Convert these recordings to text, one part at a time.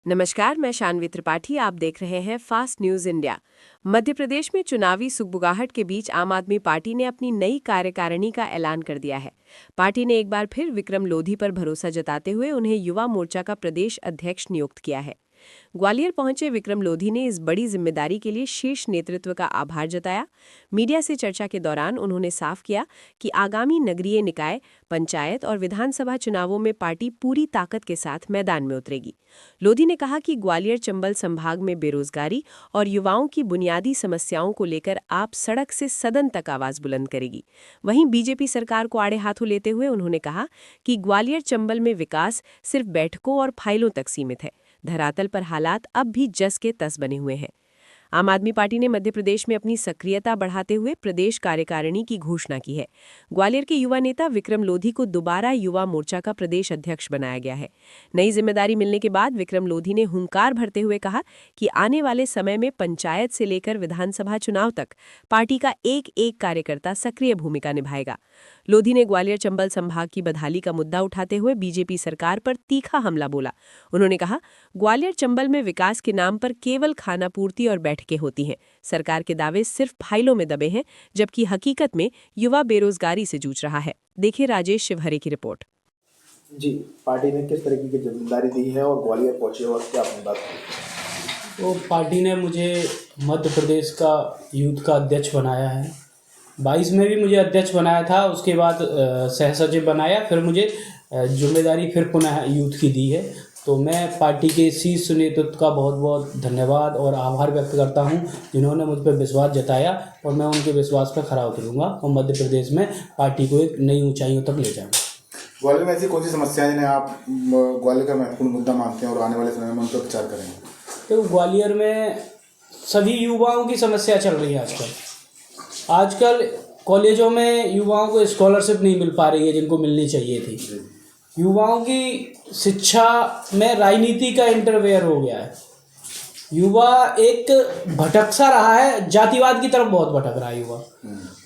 नमस्कार, मैं शानवी त्रिपाठी। आप देख रहे हैं fast news India. Madhya Pradesh में चुनावी सुगबुगाहट के बीच आम आदमी पार्टी ने अपनी नई कार्यकारिणी का ऐलान कर दिया है। पार्टी ने एक बार फिर विक्रम लोधी पर भरोसा जताते हुए उन्हें युवा मोर्चा का प्रदेश अध्यक्ष नियुक्त किया है। ग्वालियर पहुंचे विक्रम लोधी ने इस बड़ी जिम्मेदारी के लिए शीर्ष नेतृत्व का आभार जताया। मीडिया से चर्चा के दौरान उन्होंने साफ किया कि आगामी नगरीय निकाय, पंचायत और विधानसभा चुनावों में पार्टी पूरी ताकत के साथ मैदान में उतरेगी। लोधी ने कहा कि ग्वालियर चंबल संभाग में बेरोजगारी और युवाओं की बुनियादी समस्याओं को लेकर आप सड़क से सदन तक आवाज बुलंद करेगी। वहीं बीजेपी सरकार को आड़े हाथों लेते हुए उन्होंने कहा कि ग्वालियर चंबल में विकास सिर्फ बैठकों और फाइलों तक सीमित है। धरातल पर हालात अब भी जस के तस बने हुए हैं। आम आदमी पार्टी ने मध्य प्रदेश में अपनी सक्रियता बढ़ाते हुए प्रदेश कार्यकारिणी की घोषणा की है। ग्वालियर के युवा नेता विक्रम लोधी को दोबारा युवा मोर्चा का प्रदेश अध्यक्ष बनाया गया है। नई जिम्मेदारी मिलने के बाद विक्रम लोधी ने हुंकार भरते हुए कहा कि आने वाले समय में पंचायत से लेकर विधानसभा चुनाव तक पार्टी का एक एक कार्यकर्ता सक्रिय भूमिका निभाएगा। लोधी ने ग्वालियर चंबल संभाग की बदहाली का मुद्दा उठाते हुए बीजेपी सरकार पर तीखा हमला बोला। उन्होंने कहा, ग्वालियर चंबल में विकास के नाम पर केवल खानापूर्ति और बैठकें होती हैं। सरकार के दावे सिर्फ फाइलों में दबे हैं, जबकि हकीकत में युवा बेरोजगारी से जूझ रहा है। देखिए राजेश शिवहरे की रिपोर्ट। जी, पार्टी ने किस तरीके की जिम्मेदारी दी है और ग्वालियर पहुंचे और क्या अपनी बात की? तो पार्टी ने मुझे मध्य प्रदेश का यूथ का अध्यक्ष बनाया है। 22 में भी मुझे अध्यक्ष बनाया था, उसके बाद सह सचिव बनाया, फिर मुझे जिम्मेदारी फिर पुनः यूथ की दी है। तो मैं पार्टी के शीर्ष नेतृत्व का बहुत बहुत धन्यवाद और आभार व्यक्त करता हूं, जिन्होंने मुझ पर विश्वास जताया, और मैं उनके विश्वास पर खरा उतरूंगा और मध्य प्रदेश में पार्टी को एक नई ऊंचाइयों तक ले जाऊंगा। ग्वालियर में ऐसी कौन सी समस्याएं जिन्हें आप ग्वालियर का महत्वपूर्ण मुद्दा मानते हैं और आने वाले समय में उन पर विचार करेंगे? तो ग्वालियर में सभी युवाओं की समस्या चल रही है। आजकल कॉलेजों में युवाओं को स्कॉलरशिप नहीं मिल पा रही है जिनको मिलनी चाहिए थी। युवाओं की शिक्षा में राजनीति का इंटरफेयर हो गया है। युवा एक भटक सा रहा है, जातिवाद की तरफ बहुत भटक रहा है युवा।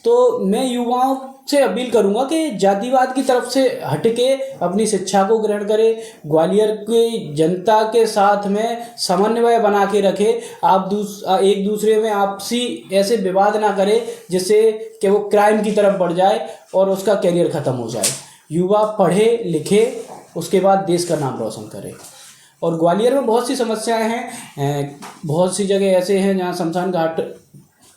तो मैं युवाओं से अपील करूंगा कि जातिवाद की तरफ से हटके अपनी शिक्षा को ग्रहण करें, ग्वालियर की जनता के साथ में समन्वय बना के रखे। आप एक दूसरे में आपसी ऐसे विवाद ना करें जिससे कि वो क्राइम की तरफ बढ़ जाए और उसका करियर ख़त्म हो जाए। युवा पढ़े लिखे, उसके बाद देश का नाम रोशन करे। और ग्वालियर में बहुत सी समस्याएं हैं। बहुत सी जगह ऐसे हैं जहां शमशान घाट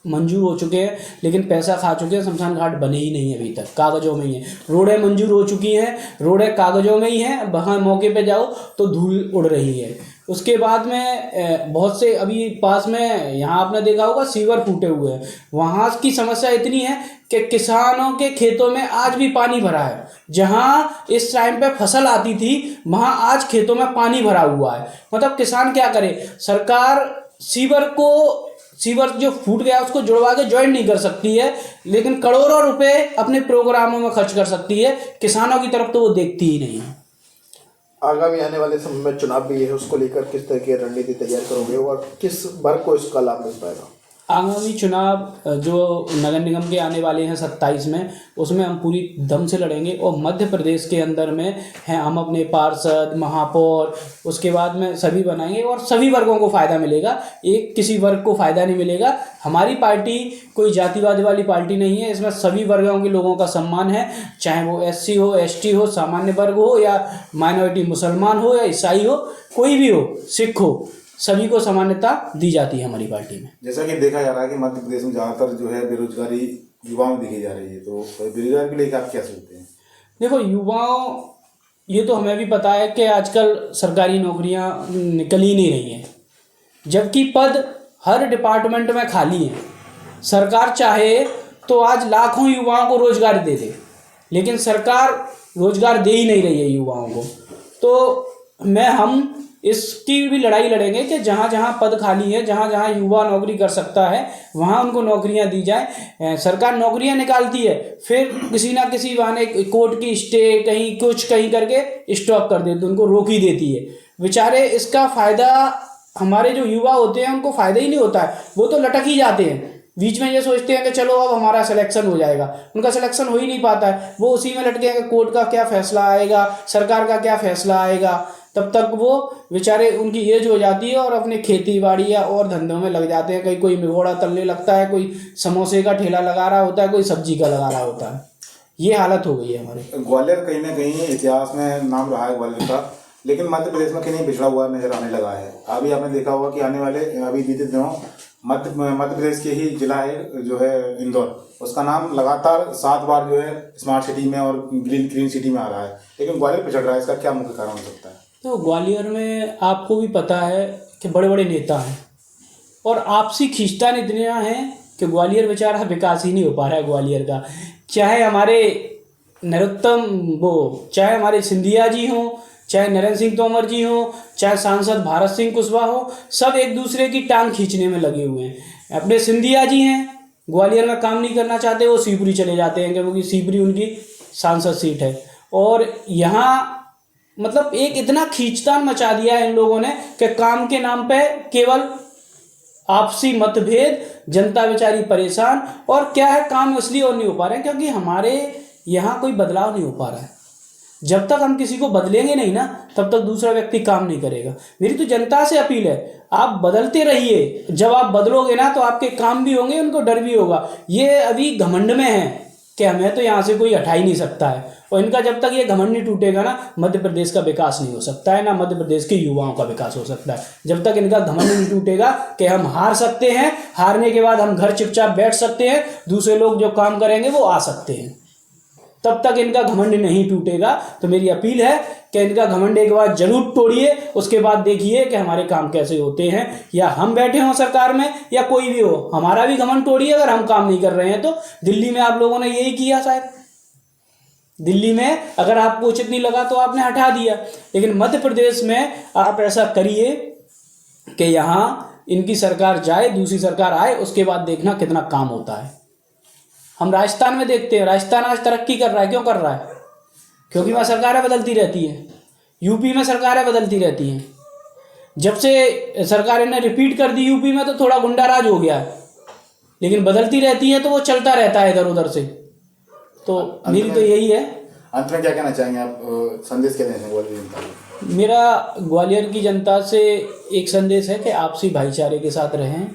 मंजूर हो चुके हैं, लेकिन पैसा खा चुके हैं, शमशान घाट बने ही नहीं है अभी तक, कागज़ों में ही है। रोडें मंजूर हो चुकी हैं, रोडें कागज़ों में ही हैं, वहाँ मौके पे जाओ तो धूल उड़ रही है। उसके बाद में बहुत से अभी पास में यहाँ आपने देखा होगा सीवर फूटे हुए हैं। वहाँ की समस्या इतनी है कि किसानों के खेतों में आज भी पानी भरा है। जहाँ इस टाइम पे फसल आती थी वहाँ आज खेतों में पानी भरा हुआ है। मतलब किसान क्या करे? सरकार सीवर जो फूट गया उसको जुड़वा के ज्वाइन नहीं कर सकती है, लेकिन करोड़ों रुपए अपने प्रोग्रामों में खर्च कर सकती है। किसानों की तरफ तो वो देखती ही नहीं है। आगामी आने वाले समय में चुनाव भी है, उसको लेकर किस तरह की रणनीति तैयार करोगे और किस वर्ग को इसका लाभ मिल पाएगा? आगामी चुनाव जो नगर निगम के आने वाले हैं 27 में, उसमें हम पूरी दम से लड़ेंगे। और मध्य प्रदेश के अंदर में हैं हम अपने पार्षद, महापौर, उसके बाद में सभी बनाएंगे और सभी वर्गों को फ़ायदा मिलेगा। एक किसी वर्ग को फ़ायदा नहीं मिलेगा। हमारी पार्टी कोई जातिवाद वाली पार्टी नहीं है। इसमें सभी वर्गों के लोगों का सम्मान है, चाहे वो SC हो, ST हो, सामान्य वर्ग हो, या माइनॉरिटी मुसलमान हो या ईसाई हो, कोई भी हो, सिख हो, सभी को समानता दी जाती है हमारी पार्टी में। जैसा कि देखा जा रहा है कि मध्य प्रदेश में ज़्यादातर जो है बेरोजगारी युवाओं में दिखी जा रही है, तो बेरोजगारी के लिए आप क्या सोचते हैं? देखो युवाओं, ये तो हमें भी पता है कि आजकल सरकारी नौकरियां निकल ही नहीं रही हैं, जबकि पद हर डिपार्टमेंट में खाली हैं। सरकार चाहे तो आज लाखों युवाओं को रोजगार दे दे, लेकिन सरकार रोजगार दे ही नहीं रही है युवाओं को। तो हम इसकी भी लड़ाई लड़ेंगे कि जहाँ जहाँ पद खाली है, जहाँ जहाँ युवा नौकरी कर सकता है, वहाँ उनको नौकरियाँ दी जाए। सरकार नौकरियाँ निकालती है, फिर किसी ना किसी बहाने कोर्ट की स्टे कहीं कुछ कहीं करके स्टॉप कर देती है, उनको रोक ही देती है। बेचारे इसका फ़ायदा, हमारे जो युवा होते हैं उनको फ़ायदा ही नहीं होता है, वो तो लटक ही जाते हैं। बीच में ये सोचते हैं कि चलो अब हमारा सिलेक्शन हो जाएगा, उनका सिलेक्शन हो ही नहीं पाता है। वो उसी में लटके हैं कि कोर्ट का क्या फैसला आएगा, सरकार का क्या फैसला आएगा। तब तक वो बेचारे उनकी एज हो जाती है और अपने खेती बाड़ी या और धंधों में लग जाते हैं। कहीं कोई मिगोड़ा तलने लगता है, कोई समोसे का ठेला लगा रहा होता है, कोई सब्जी का लगा रहा होता है। ये हालत हो गई है हमारे। ग्वालियर कहीं ना कहीं इतिहास में नाम रहा है ग्वालियर का, लेकिन मध्य प्रदेश में कहीं पिछड़ा हुआ नजर आने लगा है। अभी आपने देखा होगा कि आने वाले अभी बीते दिनों मध्य प्रदेश के ही जिला है जो है इंदौर, उसका नाम लगातार 7 बार जो है स्मार्ट सिटी में और ग्रीन सिटी में आ रहा है, लेकिन ग्वालियर पिछड़ रहा है। इसका क्या मुख्य कारण हो सकता है? तो ग्वालियर में आपको भी पता है कि बड़े बड़े नेता हैं और आपसी खींचतान इतने हैं कि ग्वालियर बेचारा विकास ही नहीं हो पा रहा है ग्वालियर का। चाहे हमारे चाहे हमारे सिंधिया जी हों, चाहे नरेंद्र सिंह तोमर जी हों, चाहे सांसद भारत सिंह कुशवाहा हो, सब एक दूसरे की टांग खींचने में लगे हुए हैं। अपने सिंधिया जी हैं, ग्वालियर में काम नहीं करना चाहते, वो शिवपुरी चले जाते हैं क्योंकि शिवपुरी उनकी सांसद सीट है। और यहाँ मतलब एक इतना खींचतान मचा दिया है इन लोगों ने कि काम के नाम पे केवल आपसी मतभेद, जनता बेचारी परेशान। और क्या है, काम इसलिए और नहीं हो पा रहे हैं क्योंकि हमारे यहाँ कोई बदलाव नहीं हो पा रहा है। जब तक हम किसी को बदलेंगे नहीं ना, तब तक दूसरा व्यक्ति काम नहीं करेगा। मेरी तो जनता से अपील है, आप बदलते रहिए। जब आप बदलोगे ना तो आपके काम भी होंगे, उनको डर भी होगा। ये अभी घमंड में है कि हमें तो यहाँ से कोई हटा ही नहीं सकता है, और इनका जब तक ये घमंड नहीं टूटेगा ना, मध्य प्रदेश का विकास नहीं हो सकता है, ना मध्य प्रदेश के युवाओं का विकास हो सकता है। जब तक इनका घमंड नहीं टूटेगा कि हम हार सकते हैं, हारने के बाद हम घर चुपचाप बैठ सकते हैं, दूसरे लोग जो काम करेंगे वो आ सकते हैं, तब तक इनका घमंड नहीं टूटेगा। तो मेरी अपील है कि इनका घमंड एक बार जरूर तोड़िए, उसके बाद देखिए कि हमारे काम कैसे होते हैं। या हम बैठे हों सरकार में या कोई भी हो, हमारा भी घमंड तोड़िए। अगर हम काम नहीं कर रहे हैं तो दिल्ली में आप लोगों ने यही किया, शायद दिल्ली में अगर आपको उचित नहीं लगा तो आपने हटा दिया, लेकिन मध्य प्रदेश में आप ऐसा करिए कि यहाँ इनकी सरकार जाए, दूसरी सरकार आए, उसके बाद देखना कितना काम होता है। हम राजस्थान में देखते हैं, राजस्थान आज तरक्की कर रहा है। क्यों कर रहा है? क्योंकि वहाँ सरकारें बदलती रहती हैं। यूपी में सरकारें बदलती रहती हैं। जब से सरकारें ने रिपीट कर दी यूपी में, तो थोड़ा गुंडाराज हो गया है, लेकिन बदलती रहती है तो वो चलता रहता है इधर उधर से। तो मेरी तो यही है। अंत में क्या कहना चाहेंगे आप, संदेश क्या देना ग्वालियर जनता को? मेरा ग्वालियर की जनता से एक संदेश है कि आपसी भाईचारे के साथ रहें।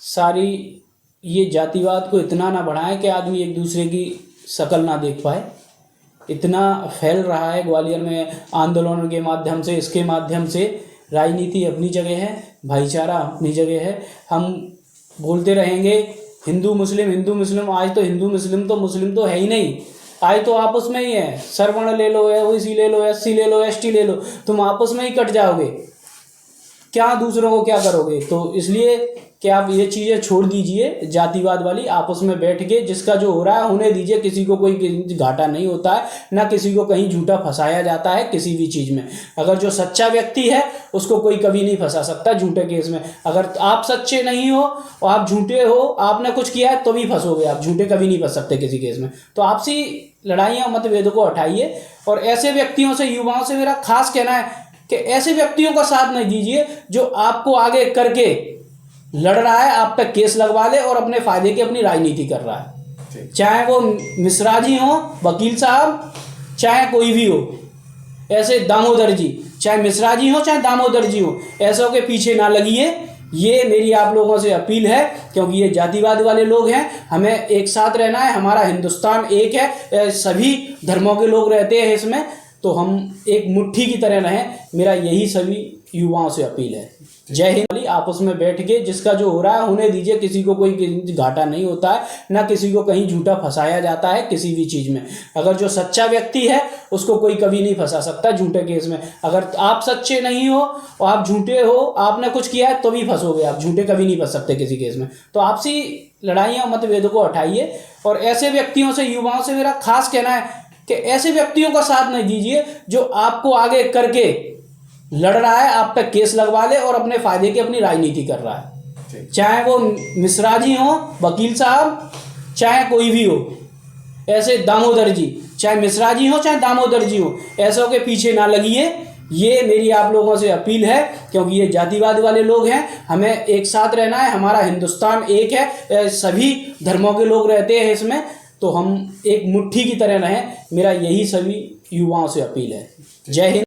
सारी ये जातिवाद को इतना ना बढ़ाएं कि आदमी एक दूसरे की शक्ल ना देख पाए। इतना फैल रहा है ग्वालियर में आंदोलनों के माध्यम से, इसके माध्यम से। राजनीति अपनी जगह है, भाईचारा अपनी जगह है। हम बोलते रहेंगे हिंदू मुस्लिम। आज तो हिंदू मुस्लिम तो है ही नहीं, आज तो आपस में ही है। सरवण ले लो, ओबीसी ले लो, एससी ले लो, एसटी ले लो, तुम आपस में ही कट जाओगे, क्या दूसरों को क्या करोगे? तो इसलिए कि आप ये चीज़ें छोड़ दीजिए जातिवाद वाली, आपस में बैठ के जिसका जो हो रहा है होने दीजिए। किसी को कोई घाटा नहीं होता है, ना किसी को कहीं झूठा फंसाया जाता है किसी भी चीज़ में। अगर जो सच्चा व्यक्ति है उसको कोई कभी नहीं फंसा सकता झूठे केस में। अगर आप सच्चे नहीं हो और आप झूठे हो, आपने कुछ किया है तो भी फंसोगे आप, झूठे कभी नहीं फंस सकते किसी केस में। तो आपसी लड़ाइयाँ मतभेदों को हटाइए, और ऐसे व्यक्तियों से, युवाओं से मेरा खास कहना है कि ऐसे व्यक्तियों का साथ नहीं दीजिए जो आपको आगे करके लड़ रहा है, आप पे केस लगवा ले और अपने फायदे की अपनी राजनीति कर रहा है। चाहे वो मिश्रा जी हो, वकील साहब, चाहे कोई भी हो, ऐसे दामोदर जी, चाहे मिश्रा जी हो चाहे दामोदर जी हो, ऐसों के पीछे ना लगिए। ये मेरी आप लोगों से अपील है, क्योंकि ये जातिवाद वाले लोग हैं। हमें एक साथ रहना है, हमारा हिंदुस्तान एक है, सभी धर्मों के लोग रहते हैं इसमें, तो हम एक मुट्ठी की तरह रहें। मेरा यही सभी युवाओं से अपील है। जय हिंद। आपस में बैठ के जिसका जो हो रहा है होने दीजिए। किसी को कोई घाटा नहीं होता है, ना किसी को कहीं झूठा फंसाया जाता है किसी भी चीज़ में। अगर जो सच्चा व्यक्ति है उसको कोई कभी नहीं फंसा सकता झूठे केस में। अगर आप सच्चे नहीं हो और आप झूठे हो, आपने कुछ किया है तो भी फंसोगे आप, झूठे कभी नहीं फंस सकते किसी केस में। तो आपसी लड़ाइयाँ मतभेदों को हटाइए, और ऐसे व्यक्तियों से, युवाओं से मेरा खास कहना है कि ऐसे व्यक्तियों का साथ नहीं दीजिए जो आपको आगे करके लड़ रहा है, आप पे केस लगवा ले और अपने फायदे की अपनी राजनीति कर रहा है। चाहे वो मिश्रा जी हो, वकील साहब, चाहे कोई भी हो, ऐसे दामोदर जी, चाहे मिश्रा जी हो चाहे दामोदर जी हो, ऐसों के पीछे ना लगिए। ये मेरी आप लोगों से अपील है, क्योंकि ये जातिवाद वाले लोग हैं। हमें एक साथ रहना है, हमारा हिंदुस्तान एक है, सभी धर्मों के लोग रहते हैं इसमें, तो हम एक मुट्ठी की तरह रहें। मेरा यही सभी युवाओं से अपील है। जय हिंद।